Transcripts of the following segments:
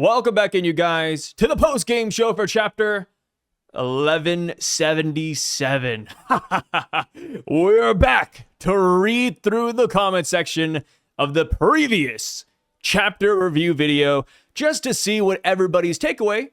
Welcome back in, you guys, to the post-game show for chapter 1177. We're back to read through the comment section of the previous chapter review video just to see what everybody's takeaway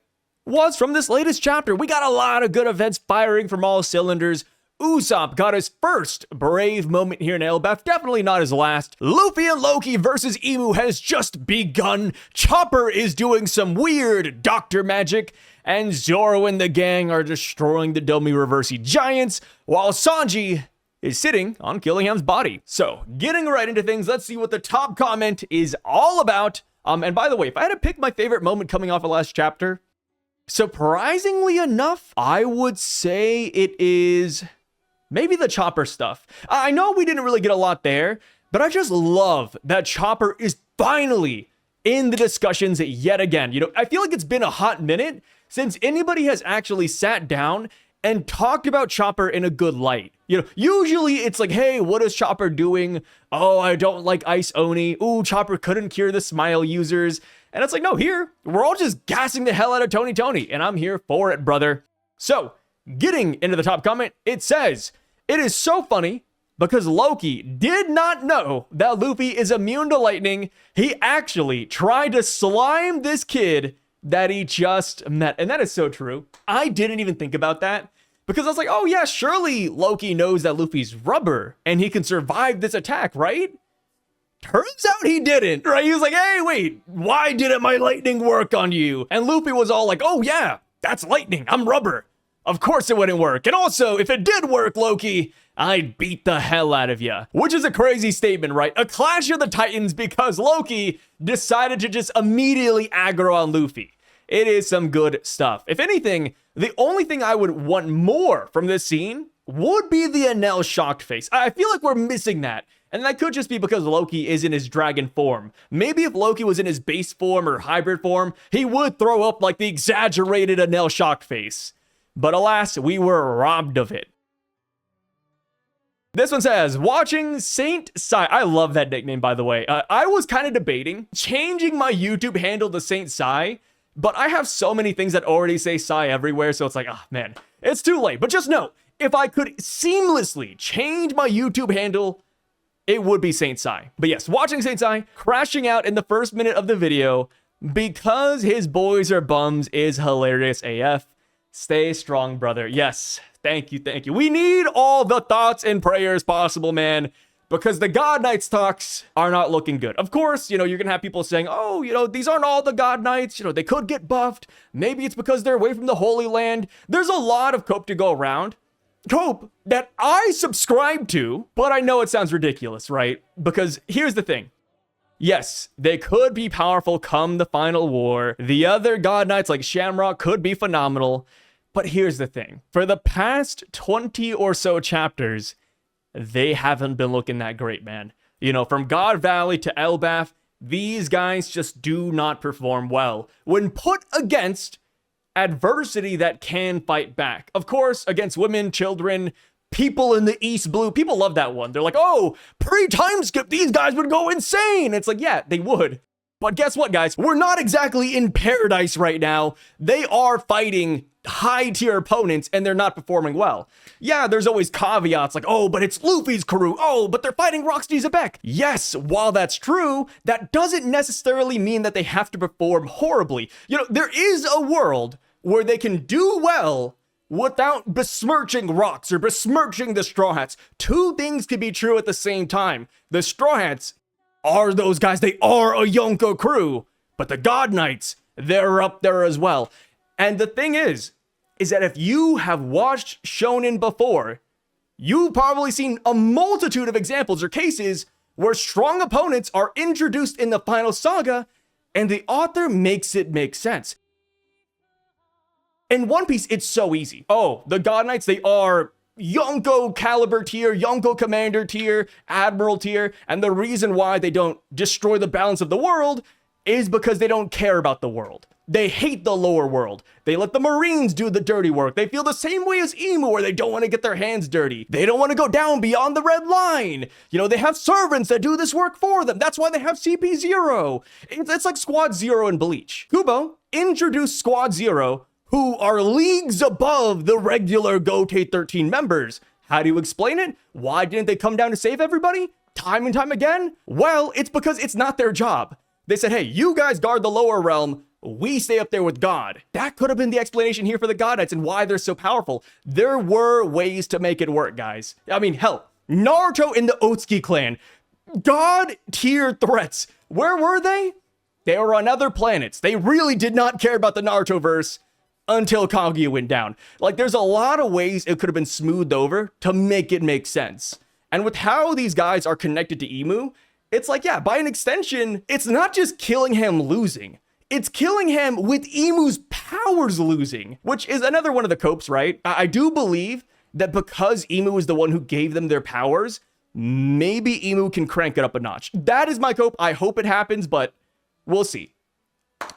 was from this latest chapter. We got a lot of good events firing from all cylinders. Usopp got his first brave moment here in Elbaf, definitely not his last. Luffy and Loki versus Imu has just begun. Chopper is doing some weird doctor magic, and Zoro and the gang are destroying the Domi Reversey giants, while Sanji is sitting on Killingham's body. So, getting right into things, let's see what the top comment is all about. And by the way, if I had to pick my favorite moment coming off of last chapter, surprisingly enough, I would say it is maybe the Chopper stuff. I know we didn't really get a lot there, but I just love that Chopper is finally in the discussions yet again. You know, I feel like it's been a hot minute since anybody has actually sat down and talked about Chopper in a good light. You know, usually it's like, hey, what is Chopper doing? Oh, I don't like Ice Oni. Ooh, Chopper couldn't cure the Smile users. And it's like, no, here, we're all just gassing the hell out of Tony, and I'm here for it, brother. So, getting into the top comment, it says, it is so funny because Loki did not know that Luffy is immune to lightning. He actually tried to slime this kid that he just met. And that is so true. I didn't even think about that because I was like, oh yeah, surely Loki knows that Luffy's rubber and he can survive this attack, right? Turns out he didn't, right? He was like, hey, wait, why didn't my lightning work on you? And Luffy was all like, oh yeah, that's lightning, I'm rubber. Of course it wouldn't work. And also, if it did work, Loki, I'd beat the hell out of you. Which is a crazy statement, right? A clash of the titans because Loki decided to just immediately aggro on Luffy. It is some good stuff. If anything, the only thing I would want more from this scene would be the Enel shocked face. I feel like we're missing that. And that could just be because Loki is in his dragon form. Maybe if Loki was in his base form or hybrid form, he would throw up like the exaggerated Enel shocked face. But alas, we were robbed of it. This one says, watching Saint Sai. I love that nickname, by the way. I was kind of debating changing my YouTube handle to Saint Sai, but I have so many things that already say Sai everywhere, so it's like, oh man, it's too late. But just know, if I could seamlessly change my YouTube handle, it would be Saint Sai. But yes, watching Saint Sai crashing out in the first minute of the video because his boys are bums is hilarious AF. Stay strong, brother. Yes, thank you, thank you. We need all the thoughts and prayers possible, man, because the God Knights talks are not looking good. Of course, you know, you're gonna have people saying, oh, you know, these aren't all the God Knights. You know, they could get buffed. Maybe it's because they're away from the Holy Land. There's a lot of cope to go around. Cope that I subscribe to, but I know it sounds ridiculous, right? Because here's the thing. Yes, they could be powerful come the final war. The other God Knights like Shamrock could be phenomenal. But here's the thing. For the past 20 or so chapters, they haven't been looking that great, man. You know, from God Valley to Elbaf, these guys just do not perform well when put against adversity that can fight back. Of course, against women, children, people in the East Blue. People love that one. They're like, oh, pre-time skip, these guys would go insane. It's like, yeah, they would. But guess what, guys? We're not exactly in paradise right now. They are fighting high-tier opponents, and they're not performing well. Yeah, there's always caveats like, oh, but it's Luffy's crew. Oh, but they're fighting Rocksteady Zebek. Yes, while that's true, that doesn't necessarily mean that they have to perform horribly. You know, there is a world where they can do well without besmirching rocks or besmirching the Straw Hats. Two things can be true at the same time. The Straw Hats are those guys. They are a Yonko crew. But the God Knights, they're up there as well. And the thing is that if you have watched Shonen before, you've probably seen a multitude of examples or cases where strong opponents are introduced in the final saga, and the author makes it make sense. In One Piece, it's so easy. Oh, the God Knights, they are Yonko caliber tier, Yonko commander tier, admiral tier, and the reason why they don't destroy the balance of the world is because they don't care about the world. They hate the lower world. They let the Marines do the dirty work. They feel the same way as Imu, where they don't want to get their hands dirty. They don't want to go down beyond the red line. You know, they have servants that do this work for them. That's why they have CP0. It's like Squad Zero in Bleach. Kubo introduced Squad Zero, who are leagues above the regular Gotei 13 members. How do you explain it? Why didn't they come down to save everybody? Time and time again? Well, it's because it's not their job. They said, hey, you guys guard the lower realm. We stay up there with God. That could have been the explanation here for the God Knights and why they're so powerful. There were ways to make it work, guys. I mean, hell, Naruto and the Otsuki clan. God tier threats. Where were they? They were on other planets. They really did not care about the Naruto verse until Kaguya went down. Like, there's a lot of ways it could have been smoothed over to make it make sense. And with how these guys are connected to Imu, it's like, yeah, by an extension, it's not just Killingham losing. It's Killingham with Imu's powers losing, which is another one of the copes, right? I do believe that because Imu is the one who gave them their powers, maybe Imu can crank it up a notch. That is my cope. I hope it happens, but we'll see.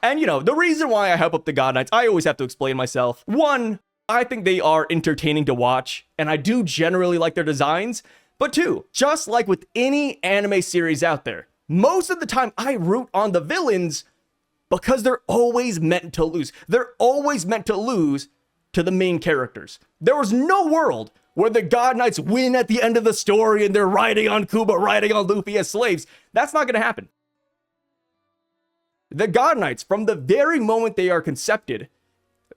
And, you know, the reason why I hype up the God Knights, I always have to explain myself. One, I think they are entertaining to watch, and I do generally like their designs. But two, just like with any anime series out there, most of the time I root on the villains because they're always meant to lose. They're always meant to lose to the main characters. There was no world where the God Knights win at the end of the story and they're riding on Kuba, riding on Luffy as slaves. That's not going to happen. The God Knights, from the very moment they are concepted,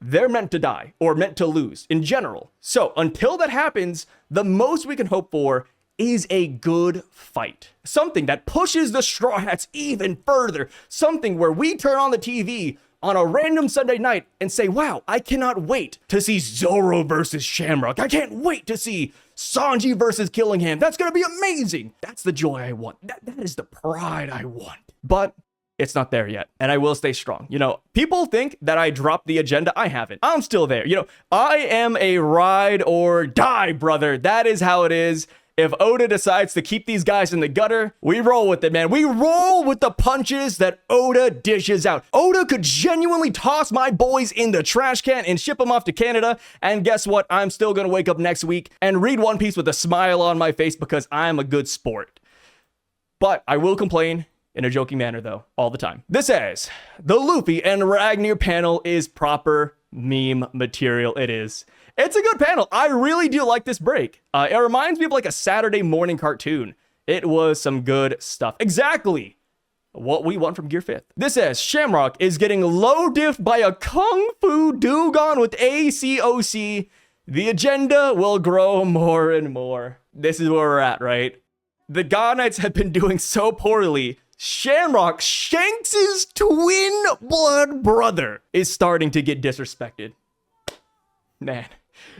they're meant to die or meant to lose in general. So until that happens, the most we can hope for is a good fight. Something that pushes the Straw Hats even further. Something where we turn on the TV on a random Sunday night and say, wow, I cannot wait to see Zoro versus Shamrock. I can't wait to see Sanji versus Killingham. That's going to be amazing. That's the joy I want. That is the pride I want. But it's not there yet, and I will stay strong. You know, people think that I dropped the agenda. I haven't. I'm still there. You know, I am a ride or die, brother. That is how it is. If Oda decides to keep these guys in the gutter, we roll with it, man. We roll with the punches that Oda dishes out. Oda could genuinely toss my boys in the trash can and ship them off to Canada. And guess what? I'm still going to wake up next week and read One Piece with a smile on my face because I'm a good sport. But I will complain in a joking manner, though, all the time. This says, the Luffy and Ragnar panel is proper meme material. It is. It's a good panel. I really do like this break. It reminds me of like a Saturday morning cartoon. It was some good stuff. Exactly what we want from Gear 5th. This says, Shamrock is getting low diffed by a Kung Fu Dugon with ACOC. The agenda will grow more and more. This is where we're at, right? The God Knights have been doing so poorly. Shamrock, Shanks' twin blood brother, is starting to get disrespected. Man,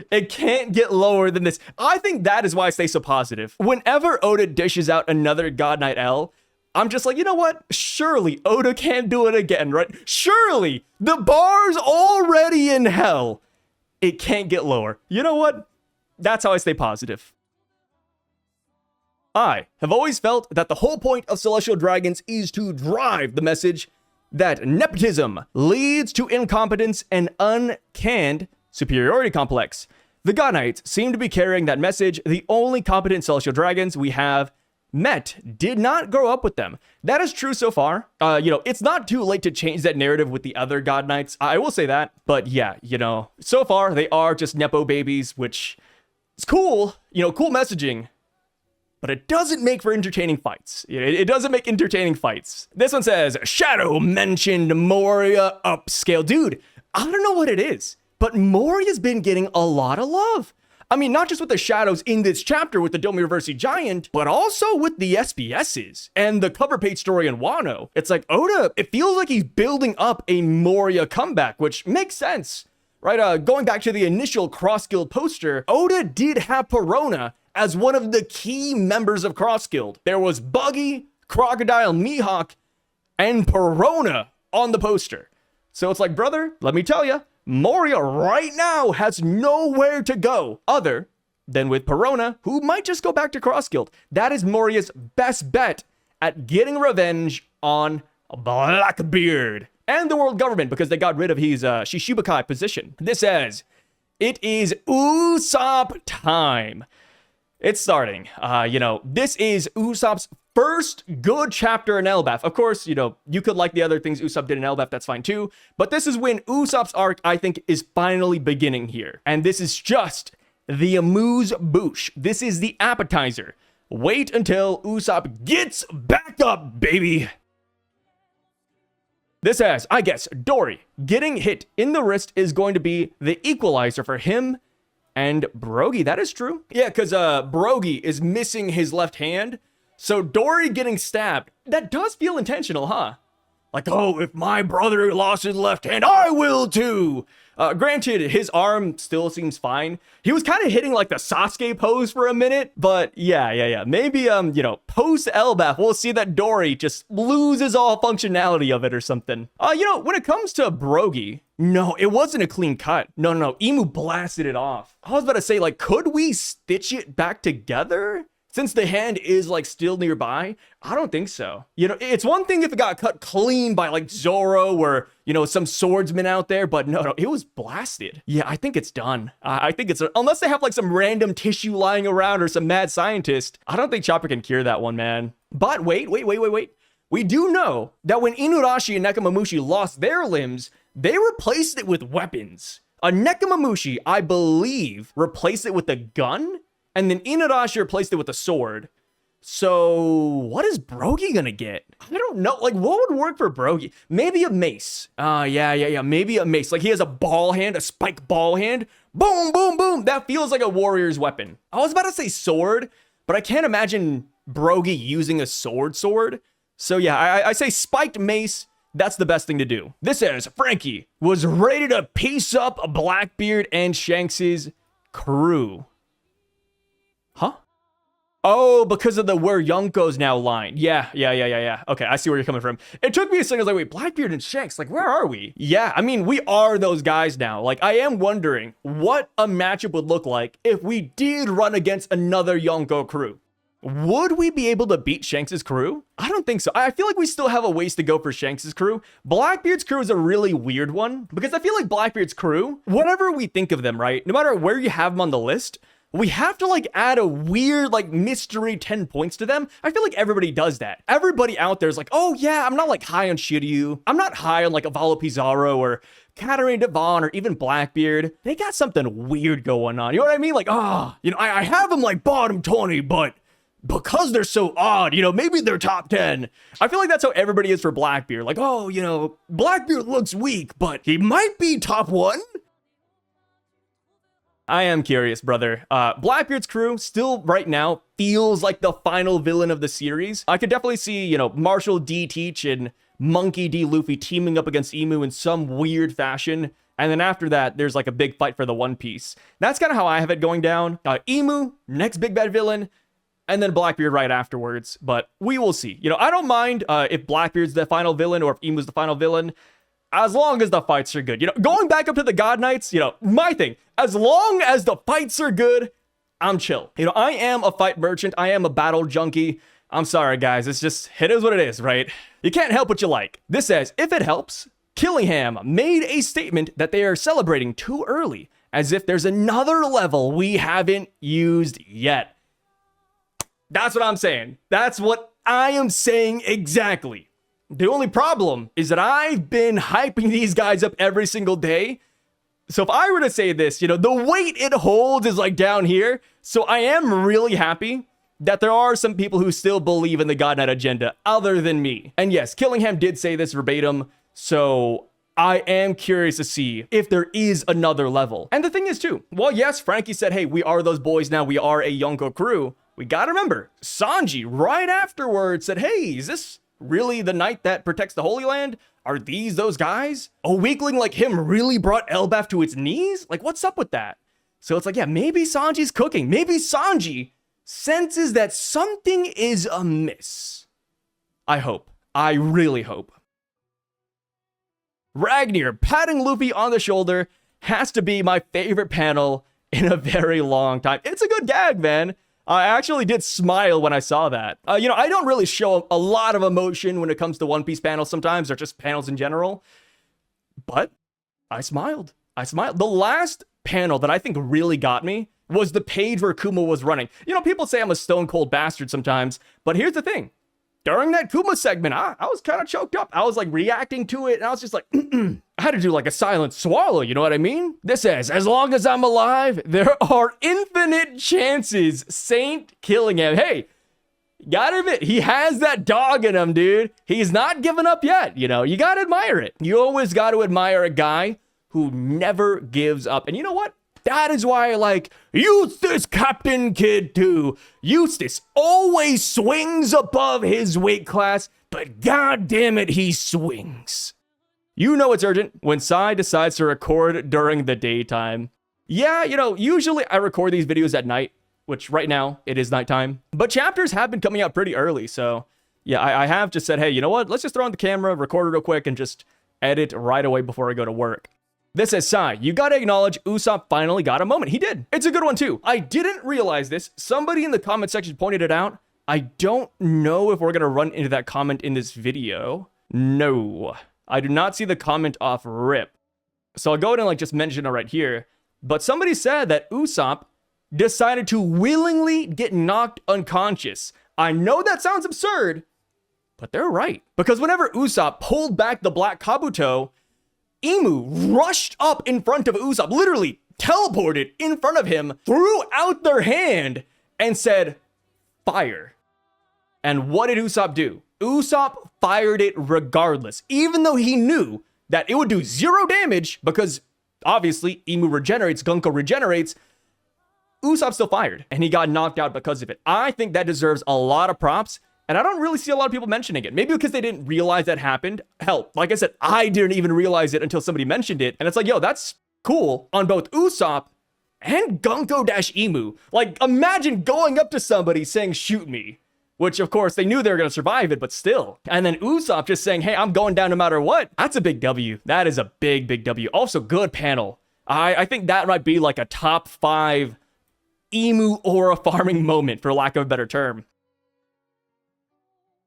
it can't get lower than this. I think that is why I stay so positive. Whenever Oda dishes out another God Knight L, I'm just like, you know what? Surely Oda can't do it again, right? Surely the bar's already in hell. It can't get lower. You know what? That's how I stay positive. I have always felt that the whole point of Celestial Dragons is to drive the message that nepotism leads to incompetence and uncanned superiority complex. The God Knights seem to be carrying that message. The only competent Celestial Dragons we have met did not grow up with them. That is true so far. You know, it's not too late to change that narrative with the other God Knights. I will say that. But yeah, you know, so far they are just Nepo babies, which is cool. You know, cool messaging. But it doesn't make for entertaining fights. It doesn't make entertaining fights. This one says, Shadow mentioned Moria upscale. Dude, I don't know what it is, but Moria's been getting a lot of love. I mean, not just with the shadows in this chapter with the Domireverse Giant, but also with the SBSs and the cover page story in Wano. It's like Oda, it feels like he's building up a Moria comeback, which makes sense, right? Going back to the initial Cross Guild poster, Oda did have Perona as one of the key members of Cross Guild. There was Buggy, Crocodile, Mihawk, and Perona on the poster. So it's like, brother, let me tell you, Moria right now has nowhere to go other than with Perona, who might just go back to Cross Guild. That is Moria's best bet at getting revenge on Blackbeard, and the world government because they got rid of his Shishibukai position. This says, it is Usopp time. It's starting. This is Usopp's first good chapter in Elbaf. Of course, you could like the other things Usopp did in Elbaf, that's fine too. But this is when Usopp's arc, I think, is finally beginning here. And this is just the amuse-bouche. This is the appetizer. Wait until Usopp gets back up, baby. This says, I guess, Dory getting hit in the wrist is going to be the equalizer for him and Brogy. That is true. Yeah, because Brogy is missing his left hand. So Dory getting stabbed, that does feel intentional, huh? Like, oh, if my brother lost his left hand, I will too. Granted, his arm still seems fine. He was kind of hitting like the Sasuke pose for a minute, but yeah. Maybe, post Elbaf, we'll see that Dory just loses all functionality of it or something. When it comes to Brogy, no, it wasn't a clean cut. No, Imu blasted it off. I was about to say, like, could we stitch it back together? Since the hand is like still nearby, I don't think so. It's one thing if it got cut clean by like Zoro or, some swordsman out there, but no, it was blasted. Yeah, I think it's done. I think it's, unless they have like some random tissue lying around or some mad scientist, I don't think Chopper can cure that one, man. But wait. We do know that when Inuarashi and Nekomamushi lost their limbs, they replaced it with weapons. A Nekomamushi, I believe, replaced it with a gun. And then Inuarashi replaced it with a sword. So what is Brogy gonna get? I don't know. Like, what would work for Brogy? Maybe a mace. Yeah. Maybe a mace. Like, he has a ball hand, a spike ball hand. Boom, boom, boom. That feels like a warrior's weapon. I was about to say sword, but I can't imagine Brogy using a sword. So yeah, I say spiked mace. That's the best thing to do. This says Frankie was ready to piece up Blackbeard and Shanks's crew. Huh? Oh, because of the where Yonko's now line. Yeah. Okay, I see where you're coming from. It took me a second. I was like, wait, Blackbeard and Shanks, like, where are we? Yeah, I mean, we are those guys now. Like, I am wondering what a matchup would look like if we did run against another Yonko crew. Would we be able to beat Shanks's crew? I don't think so. I feel like we still have a ways to go for Shanks's crew. Blackbeard's crew is a really weird one because I feel like Blackbeard's crew, whatever we think of them, right? No matter where you have them on the list, we have to like add a weird like mystery 10 points to them. I feel like everybody does that. Everybody out there is like, oh yeah, I'm not like high on Shiryu. I'm not high on like Avalo Pizarro or Katarina Devon or even Blackbeard. They got something weird going on. You know what I mean? Like, I have them like bottom 20, but because they're so odd, maybe they're top 10. I feel like that's how everybody is for Blackbeard. Like, oh, Blackbeard looks weak, but he might be top 1. I am curious, brother. Blackbeard's crew still right now feels like the final villain of the series. I could definitely see, Marshall D. Teach and Monkey D. Luffy teaming up against Imu in some weird fashion. And then after that, there's like a big fight for the One Piece. That's kind of how I have it going down. Imu, next big bad villain, and then Blackbeard right afterwards. But we will see. I don't mind if Blackbeard's the final villain or if Imu's the final villain, as long as the fights are good. Going back up to the God Knights, my thing, as long as the fights are good, I'm chill. I am a fight merchant. I am a battle junkie. I'm sorry, guys. It is what it is, right? You can't help what you like. This says, if it helps, Killingham made a statement that they are celebrating too early, as if there's another level we haven't used yet. That's what I'm saying. That's what I am saying exactly. The only problem is that I've been hyping these guys up every single day. So if I were to say this, the weight it holds is like down here. So I am really happy that there are some people who still believe in the God Knight agenda other than me. And yes, Killingham did say this verbatim. So I am curious to see if there is another level. And the thing is too, well, yes, Frankie said, hey, we are those boys now. We are a Yonko crew. We gotta remember, Sanji right afterwards said, hey, is this really the knight that protects the Holy Land? Are these those guys? A weakling like him really brought Elbaf to its knees? Like, what's up with that? So it's like, yeah, maybe Sanji's cooking. Maybe Sanji senses that something is amiss. I hope. I really hope. Ragnar patting Luffy on the shoulder has to be my favorite panel in a very long time. It's a good gag, man. I actually did smile when I saw that. You know, I don't really show a lot of emotion when it comes to One Piece panels sometimes, or just panels in general. But I smiled. I smiled. The last panel that I think really got me was the page where Kuma was running. You know, people say I'm a stone cold bastard sometimes, but here's the thing. During that Kuma segment, I was kind of choked up. I was like reacting to it, and I was just like, I had to do like a silent swallow, you know what I mean? This says, as long as I'm alive, there are infinite chances Saint Killingham. Hey, gotta admit, he has that dog in him, dude. He's not given up yet, you know? You gotta admire it. You always gotta admire a guy who never gives up. And you know what? That is why I like Eustace Captain Kid 2. Eustace always swings above his weight class, but god damn it, he swings. You know it's urgent when Sai decides to record during the daytime. Yeah, you know, usually I record these videos at night, which right now it is nighttime, but chapters have been coming out pretty early, so yeah, I have just said, hey, you know what? Let's just throw on the camera, record it real quick, and just edit right away before I go to work. This says, Sai, you gotta acknowledge Usopp finally got a moment. He did. It's a good one too. I didn't realize this. Somebody in the comment section pointed it out. I don't know if we're gonna run into that comment in this video. No, I do not see the comment off rip. So I'll go ahead and like just mention it right here. But somebody said that Usopp decided to willingly get knocked unconscious. I know that sounds absurd, but they're right. Because whenever Usopp pulled back the black Kabuto, Imu rushed up in front of Usopp, literally teleported in front of him, threw out their hand, and said, fire. And what did Usopp do? Usopp fired it regardless, even though he knew that it would do 0 damage because obviously Imu regenerates, Gunko regenerates. Usopp still fired, and he got knocked out because of it. I think that deserves a lot of props. And I don't really see a lot of people mentioning it. Maybe because they didn't realize that happened. Hell, like I said, I didn't even realize it until somebody mentioned it. And it's like, yo, that's cool on both Usopp and Gunko-Imu. Like, imagine going up to somebody saying, shoot me. Which, of course, they knew they were going to survive it, but still. And then Usopp just saying, hey, I'm going down no matter what. That's a big W. That is a big, big W. Also, good panel. I think that might be like a top 5 Imu aura farming moment, for lack of a better term.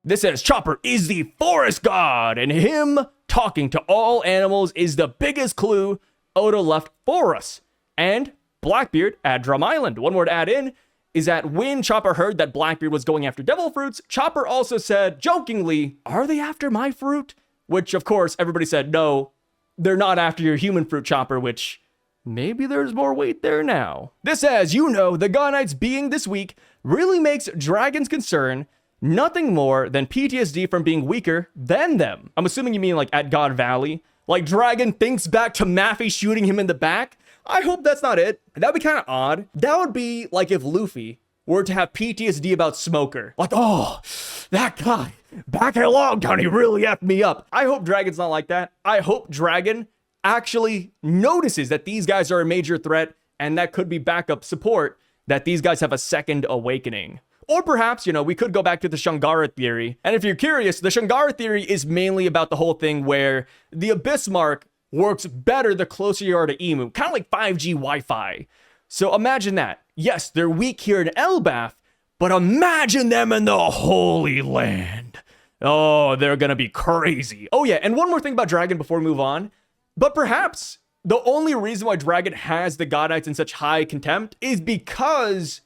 This says, Chopper is the forest god, and him talking to all animals is the biggest clue Oda left for us. And Blackbeard at Drum Island. One more to add in is that when Chopper heard that Blackbeard was going after devil fruits, Chopper also said, jokingly, are they after my fruit? Which, of course, everybody said, no, they're not after your human fruit, Chopper, which maybe there's more weight there now. This says, you know, the God Knights being this weak really makes Dragon's concern nothing more than PTSD from being weaker than them. I'm assuming you mean like at God Valley. Like Dragon thinks back to Maffy shooting him in the back. I hope that's not it. That'd be kind of odd. That would be like if Luffy were to have PTSD about Smoker. Like, oh, that guy back at Logtown, he really effed me up. I hope Dragon's not like that. I hope Dragon actually notices that these guys are a major threat and that could be backup support, that these guys have a second awakening. Or perhaps, you know, we could go back to the Shungara theory. And if you're curious, the Shungara theory is mainly about the whole thing where the Abyss Mark works better the closer you are to Imu. Kind of like 5G Wi-Fi. So imagine that. Yes, they're weak here in Elbaf, but imagine them in the Holy Land. Oh, they're gonna be crazy. Oh yeah, and one more thing about Dragon before we move on. But perhaps the only reason why Dragon has the God Knights in such high contempt is because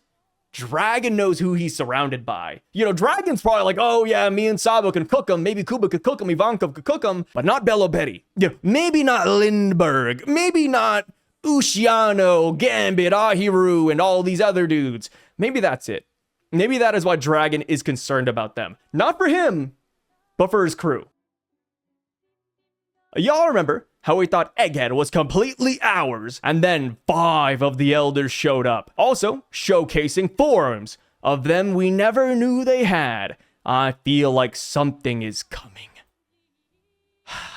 Dragon knows who he's surrounded by. You know, Dragon's probably like, oh yeah, me and Sabo can cook him. Maybe Kuba could cook him. Ivankov could cook him, but not Bello Betty. Yeah, maybe not Lindbergh. Maybe not Ushiano, Gambit, Ahiru, and all these other dudes. Maybe that's it. Maybe that is why Dragon is concerned about them. Not for him, but for his crew. Y'all remember how we thought Egghead was completely ours, and then 5 of the elders showed up. Also, showcasing forms of them we never knew they had. I feel like something is coming.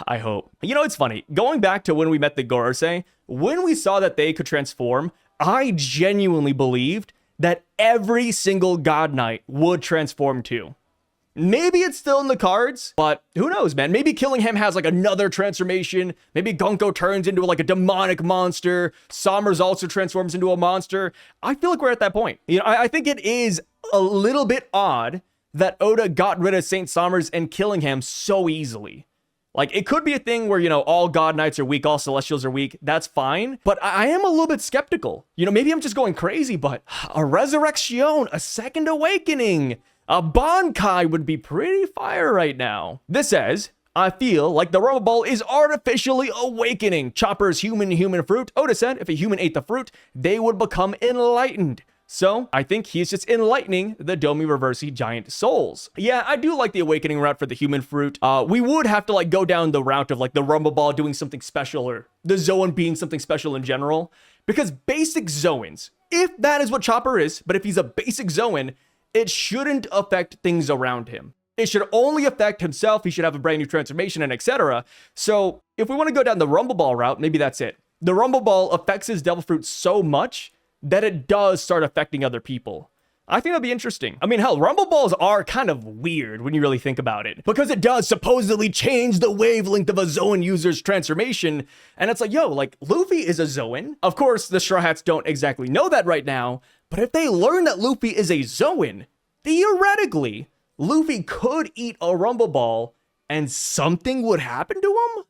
I hope. You know, it's funny. Going back to when we met the Gorosei, when we saw that they could transform, I genuinely believed that every single God Knight would transform too. Maybe it's still in the cards, but who knows, man? Maybe Killingham has like another transformation. Maybe Yonko turns into like a demonic monster. Sommers also transforms into a monster. I feel like we're at that point. You know, I think it is a little bit odd that Oda got rid of Saint Sommers and Killingham so easily. Like, it could be a thing where, you know, all God Knights are weak, all Celestials are weak. That's fine. But I am a little bit skeptical. You know, maybe I'm just going crazy, but a Resurrection, a Second Awakening, a Bankai would be pretty fire right now. This says, I feel like the Rumble Ball is artificially awakening. Chopper's human fruit. Oda said if a human ate the fruit, they would become enlightened. So I think he's just enlightening the Domi Reversi giant souls. Yeah, I do like the awakening route for the human fruit. We would have to like go down the route of like the Rumble Ball doing something special or the Zoan being something special in general. Because basic Zoans, if that is what Chopper is, but if he's a basic Zoan, it shouldn't affect things around him. It should only affect himself. He should have a brand new transformation and etc. So if we want to go down the Rumble Ball route, maybe that's it. The Rumble Ball affects his Devil Fruit so much that it does start affecting other people. I think that'd be interesting. I mean, hell, Rumble Balls are kind of weird when you really think about it, because it does supposedly change the wavelength of a Zoan user's transformation. And it's like, yo, like, Luffy is a Zoan. Of course, the Straw Hats don't exactly know that right now, but if they learn that Luffy is a Zoan, theoretically, Luffy could eat a Rumble Ball and something would happen to him?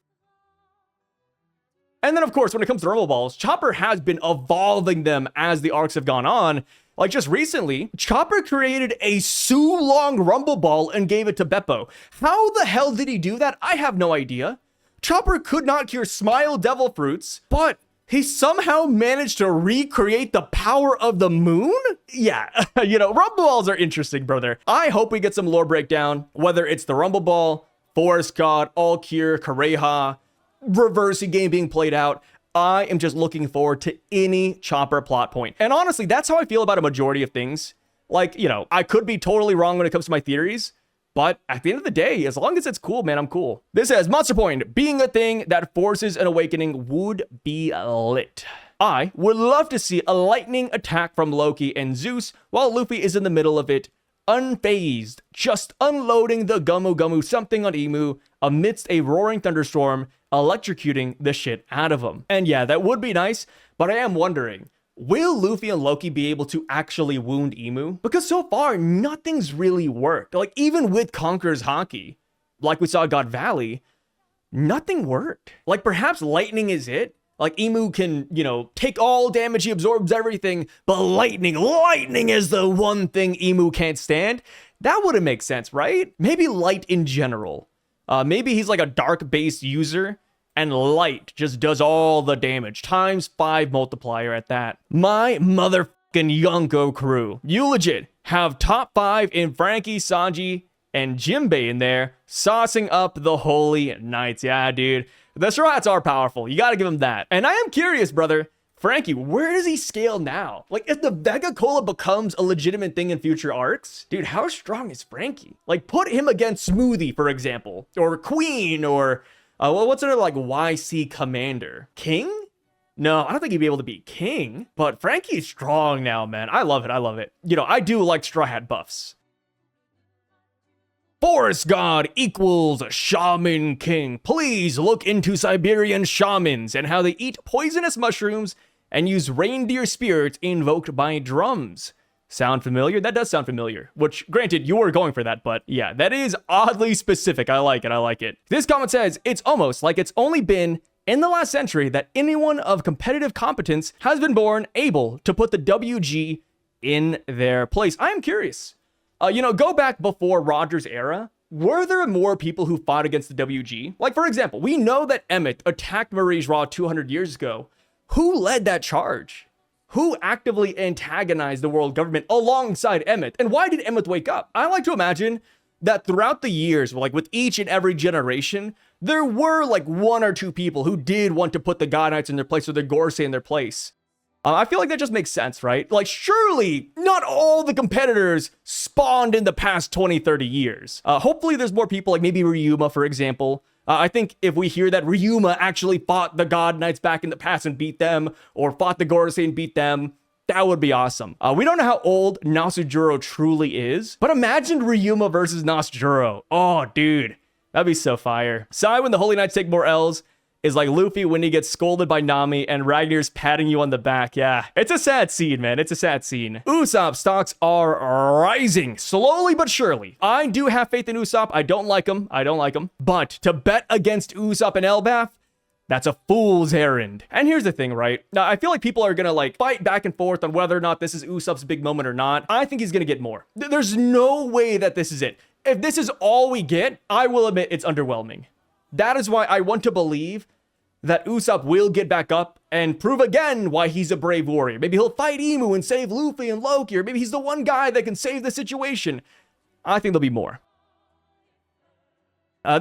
And then, of course, when it comes to Rumble Balls, Chopper has been evolving them as the arcs have gone on. Like just recently, Chopper created a Su-Long Rumble Ball and gave it to Beppo. How the hell did he do that? I have no idea. Chopper could not cure Smile Devil Fruits, but he somehow managed to recreate the power of the moon? Yeah, you know, Rumble Balls are interesting, brother. I hope we get some lore breakdown, whether it's the Rumble Ball, Forest God, All Cure, Kareha, Reversing game being played out. I am just looking forward to any Chopper plot point. And honestly, that's how I feel about a majority of things. Like, you know, I could be totally wrong when it comes to my theories, but at the end of the day, as long as it's cool, man, I'm cool. This says, Monster Point, being a thing that forces an awakening would be lit. I would love to see a lightning attack from Loki and Zeus while Luffy is in the middle of it, unfazed, just unloading the Gumu Gumu something on Imu amidst a roaring thunderstorm, electrocuting the shit out of him. And yeah, that would be nice, but I am wondering, will Luffy and Loki be able to actually wound Imu? Because so far, nothing's really worked. Like, even with Conqueror's Haki, like we saw at God Valley, nothing worked. Like, perhaps lightning is it? Like, Imu can, you know, take all damage, he absorbs everything, but lightning is the one thing Imu can't stand. That wouldn't make sense, right? Maybe light in general. Maybe he's like a dark-based user, and light just does all the damage, ×5 multiplier at that. My motherfucking Yonko crew. You legit have top 5 in Frankie, Sanji, and Jinbei in there, saucing up the Holy Knights. Yeah, dude. The Straw Hats are powerful. You gotta give them that. And I am curious, brother, Frankie, where does he scale now? Like, if the Vega Cola becomes a legitimate thing in future arcs, dude, how strong is Frankie? Like, put him against Smoothie, for example, or Queen, or well, what's another like YC Commander? King? No, I don't think he'd be able to beat King, but Frankie's strong now, man. I love it. I love it. You know, I do like Straw Hat buffs. Forest God equals Shaman King. Please look into Siberian shamans and how they eat poisonous mushrooms and use reindeer spirits invoked by drums. Sound familiar? That does sound familiar, which granted, you were going for that, but yeah, that is oddly specific. I like it. I like it. This comment says, it's almost like it's only been in the last century that anyone of competitive competence has been born able to put the WG in their place. I am curious. You know, go back before Roger's era. Were there more people who fought against the WG? Like, for example, we know that Emmett attacked Marie's Raw 200 years ago. Who led that charge? Who actively antagonized the world government alongside Emmett? And why did Emmett wake up? I like to imagine that throughout the years, like with each and every generation, there were like 1 or 2 people who did want to put the God Knights in their place or the Gorsei in their place. I feel like that just makes sense, right? Like, surely not all the competitors spawned in the past 20, 30 years. Hopefully there's more people, like maybe Ryuma, for example. I think if we hear that Ryuma actually fought the God Knights back in the past and beat them, or fought the Gorsei and beat them, That would be awesome. We don't know how old Nasujuro truly is, but imagine Ryuma versus Nasujuro. Oh, dude, that'd be so fire. Sai when the Holy Knights take more L's is like Luffy when he gets scolded by Nami and Ragnar's patting you on the back. Yeah, it's a sad scene, man. It's a sad scene. Usopp stocks are rising slowly but surely. I do have faith in Usopp. I don't like him. But to bet against Usopp and Elbaf, that's a fool's errand. And here's the thing, right? Now, I feel like people are gonna like fight back and forth on whether or not this is Usopp's big moment or not. I think he's gonna get more. There's no way that this is it. If this is all we get, I will admit it's underwhelming. That is why I want to believe that Usopp will get back up and prove again why he's a brave warrior. Maybe he'll fight Imu and save Luffy and Loki, or maybe he's the one guy that can save the situation. I think there'll be more.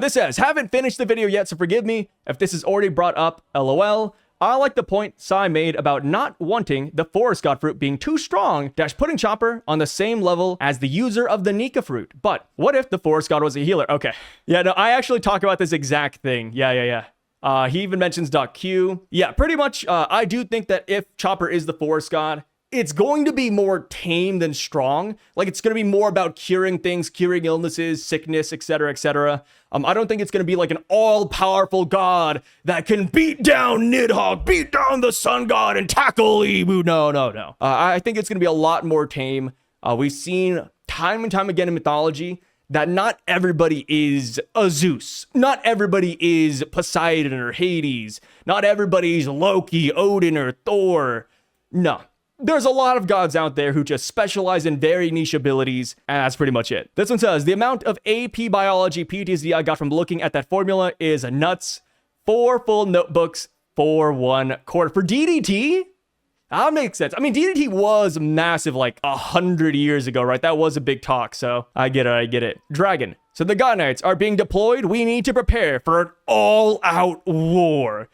This says, haven't finished the video yet, so forgive me if this is already brought up, lol. I like the point Sai made about not wanting the Forest God fruit being too strong, putting Chopper on the same level as the user of the NIKA fruit. But what if the Forest God was a healer? Okay. Yeah, no, I actually talk about this exact thing. Yeah. He even mentions .Q. Yeah, pretty much, I do think that if Chopper is the Forest God, it's going to be more tame than strong. Like, it's going to be more about curing things, curing illnesses, sickness, etc., etc. I don't think it's going to be like an all-powerful god that can beat down NIDHOG, beat down the Sun God, and tackle Imu. No. I think it's going to be a lot more tame. We've seen time and time again in mythology that not everybody is a Zeus. Not everybody is Poseidon or Hades. Not everybody's Loki, Odin, or Thor. No. There's a lot of gods out there who just specialize in very niche abilities, and that's pretty much it. This one says, the amount of AP Biology PTSD I got from looking at that formula is nuts. 4 full notebooks for 1 quarter. For DDT? That makes sense. I mean, DDT was massive like 100 years ago, right? That was a big talk, so I get it. Dragon. So the God Knights are being deployed. We need to prepare for an all-out war.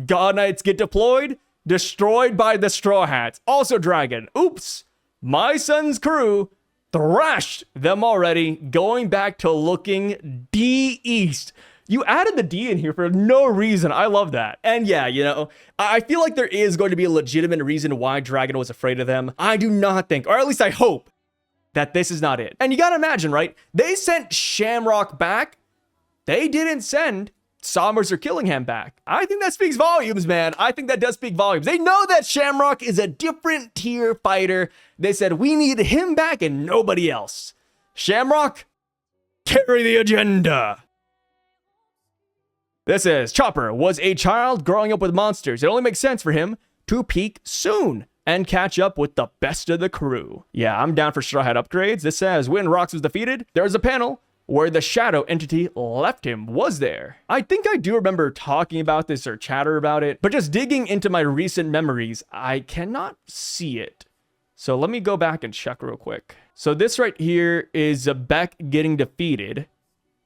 God Knights get deployed, destroyed by the Straw Hats. Also Dragon. Oops. My son's crew thrashed them already, going back to looking D-East. You added the D in here for no reason. I love that. And yeah, you know, I feel like there is going to be a legitimate reason why Dragon was afraid of them. I do not think, or at least I hope, that this is not it. And you gotta imagine, right? They sent Shamrock back. They didn't send Somers or Killingham back. I think that speaks volumes, man. I think that does speak volumes. They know that Shamrock is a different tier fighter. They said, we need him back and nobody else. Shamrock, carry the agenda. This is, Chopper was a child growing up with monsters. It only makes sense for him to peak soon and catch up with the best of the crew. Yeah, I'm down for Straw Hat upgrades. This says, when Rox was defeated, there's a panel where the shadow entity left him. Was there? I think I do remember talking about this or chatter about it, but just digging into my recent memories, I cannot see it. So let me go back and check real quick. So this right here is Beck getting defeated.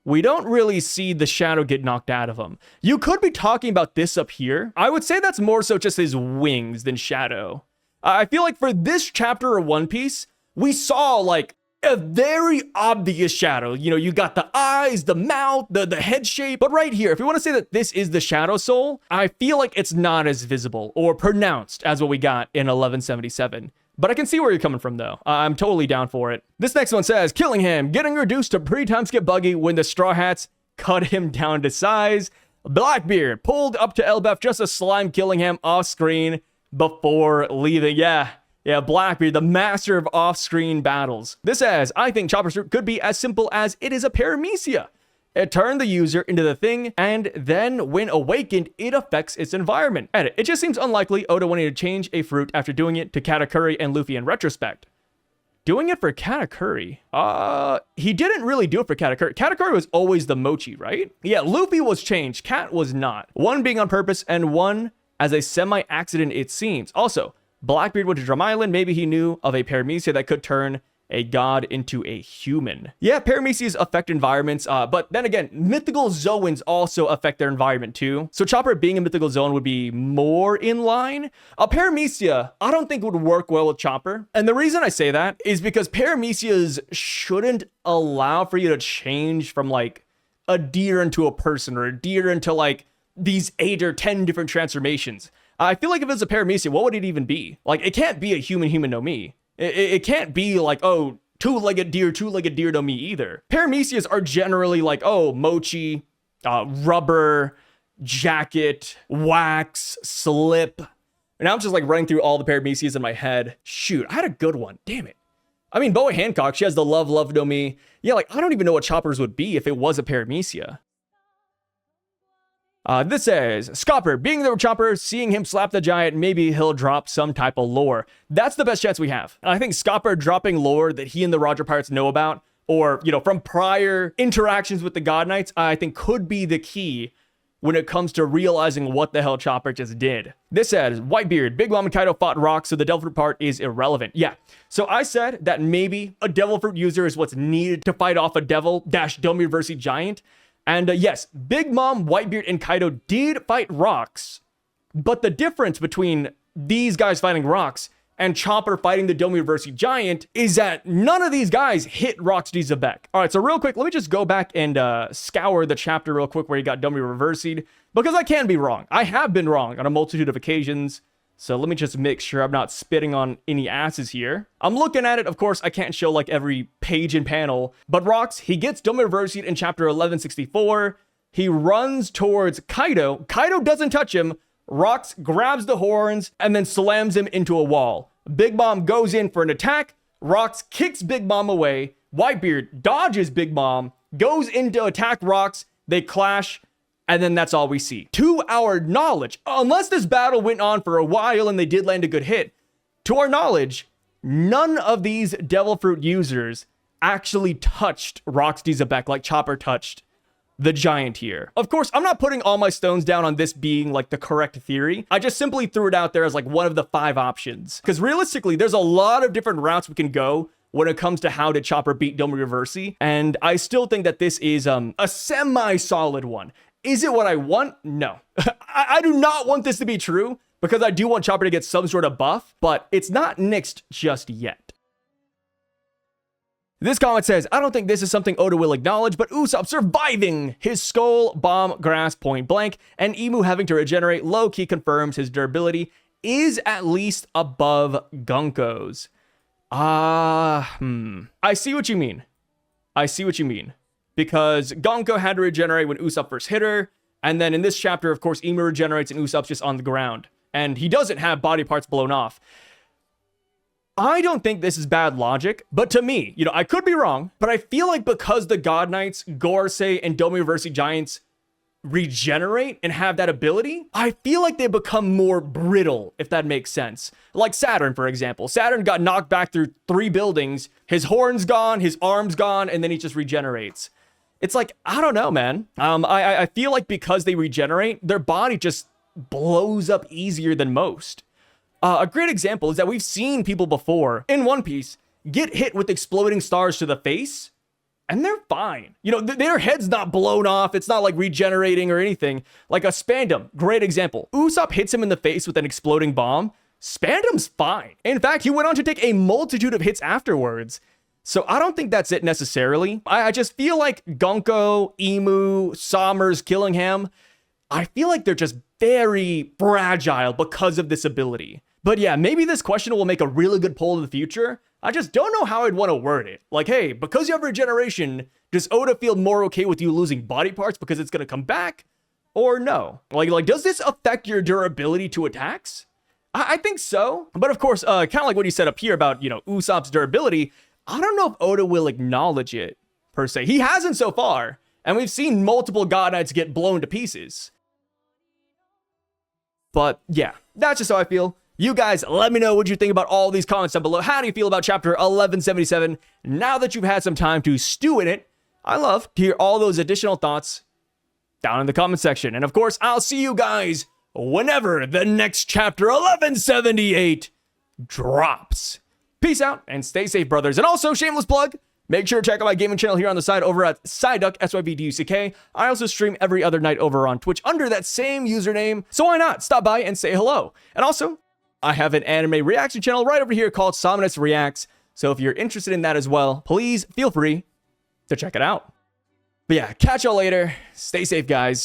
We don't really see the shadow get knocked out of him. You could be talking about this up here. I would say that's more so just his wings than shadow. I feel like for this chapter of One Piece, we saw like a very obvious shadow. You know, you got the eyes, the mouth, the head shape. But right here, if you want to say that this is the Shadow Soul, I feel like it's not as visible or pronounced as what we got in 1177. But I can see where you're coming from, though. I'm totally down for it. This next one says, Killingham getting reduced to pre-time skip buggy when the Straw Hats cut him down to size. Blackbeard pulled up to Elbaf just to slime Killingham off screen before leaving. Yeah, Blackbeard, the master of off-screen battles. This says, I think Chopper's route could be as simple as it is a paramecia. It turned the user into the thing, and then when awakened, it affects its environment. Edit. It just seems unlikely Oda wanted to change a fruit after doing it to Katakuri and Luffy in retrospect. Doing it for Katakuri? He didn't really do it for Katakuri. Katakuri was always the mochi, right? Yeah, Luffy was changed. Kat was not. One being on purpose and one as a semi-accident, it seems. Also, Blackbeard went to Drum Island. Maybe he knew of a paramecia that could turn a god into a human. Yeah, paramecias affect environments, but then again, mythical Zoans also affect their environment too. So Chopper being a mythical Zoan would be more in line. A paramecia, I don't think would work well with Chopper. And the reason I say that is because paramecias shouldn't allow for you to change from like a deer into a person or a deer into like these 8 or 10 different transformations. I feel like if it was a paramecia, what would it even be? Like, it can't be a human no Mi. It can't be like, oh, two-legged deer no Mi either. Paramecias are generally like, oh, mochi, rubber, jacket, wax, slip. And I'm just like running through all the paramecias in my head. Shoot, I had a good one. Damn it. I mean, Boa Hancock, she has the love no Mi. Yeah, like, I don't even know what Chopper's would be if it was a paramecia. This says, Scopper, being the Chopper, seeing him slap the giant, maybe he'll drop some type of lore. That's the best chance we have. And I think Scopper dropping lore that he and the Roger Pirates know about, or, you know, from prior interactions with the God Knights, I think could be the key when it comes to realizing what the hell Chopper just did. This says, Whitebeard, Big Mom and Kaido fought Rock, so the Devil Fruit part is irrelevant. Yeah, so I said that maybe a Devil Fruit user is what's needed to fight off a Devil-Domiverse Giant. And yes, Big Mom, Whitebeard, and Kaido did fight Rocks, but the difference between these guys fighting Rocks and Chopper fighting the Domiverse Giant is that none of these guys hit Rocks D. Zebek. All right, so real quick, let me just go back and scour the chapter real quick where he got Domiverse, because I can be wrong. I have been wrong on a multitude of occasions. So let me just make sure I'm not spitting on any asses here. I'm looking at it. Of course, I can't show like every page and panel, but Rocks, he gets Domiverse in chapter 1164. He runs towards Kaido. Kaido doesn't touch him. Rocks grabs the horns and then slams him into a wall. Big Mom goes in for an attack. Rocks kicks Big Mom away. Whitebeard dodges Big Mom, goes in to attack Rocks. They clash. And then that's all we see. To our knowledge, unless this battle went on for a while and they did land a good hit, to our knowledge, none of these Devil Fruit users actually touched Rocks D. Zebek like Chopper touched the giant here. Of course, I'm not putting all my stones down on this being like the correct theory. I just simply threw it out there as like one of the 5 options. Because realistically, there's a lot of different routes we can go when it comes to how did Chopper beat Domiverse. And I still think that this is a semi-solid one. Is it what I want? No. I do not want this to be true because I do want Chopper to get some sort of buff, but it's not nixed just yet. This comment says, I don't think this is something Oda will acknowledge, but Usopp surviving his skull bomb grasp point blank and Imu having to regenerate low-key confirms his durability is at least above Gunko's. I see what you mean. I see what you mean. Because Yonko had to regenerate when Usopp first hit her. And then in this chapter, of course, Imu regenerates and Usopp's just on the ground. And he doesn't have body parts blown off. I don't think this is bad logic. But to me, you know, I could be wrong. But I feel like because the God Knights, Gorosei, and Domiverse Giants regenerate and have that ability, I feel like they become more brittle, if that makes sense. Like Saturn, for example. Saturn got knocked back through 3 buildings. His horn's gone, his arm's gone, and then he just regenerates. It's like, I don't know, man. I feel like because they regenerate, their body just blows up easier than most. A great example is that we've seen people before in One Piece get hit with exploding stars to the face, and they're fine. You know, their head's not blown off. It's not like regenerating or anything. Like a Spandam, great example. Usopp hits him in the face with an exploding bomb. Spandam's fine. In fact, he went on to take a multitude of hits afterwards. So I don't think that's it necessarily. I just feel like Yonko, Imu, Sommers, Killingham, I feel like they're just very fragile because of this ability. But yeah, maybe this question will make a really good poll in the future. I just don't know how I'd want to word it. Like, hey, because you have regeneration, does Oda feel more okay with you losing body parts because it's going to come back? Or no? Like, does this affect your durability to attacks? I think so. But of course, kind of like what he said up here about, you know, Usopp's durability, I don't know if Oda will acknowledge it, per se. He hasn't so far, and we've seen multiple God Knights get blown to pieces. But yeah, that's just how I feel. You guys, let me know what you think about all these comments down below. How do you feel about chapter 1177 now that you've had some time to stew in it? I love to hear all those additional thoughts down in the comment section. And of course, I'll see you guys whenever the next chapter 1178 drops. Peace out and stay safe, brothers. And also, shameless plug, make sure to check out my gaming channel here on the side over at Psyduck, SYVDUCK. I also stream every other night over on Twitch under that same username. So why not stop by and say hello? And also, I have an anime reaction channel right over here called Sominus Reacts. So if you're interested in that as well, please feel free to check it out. But yeah, catch y'all later. Stay safe, guys.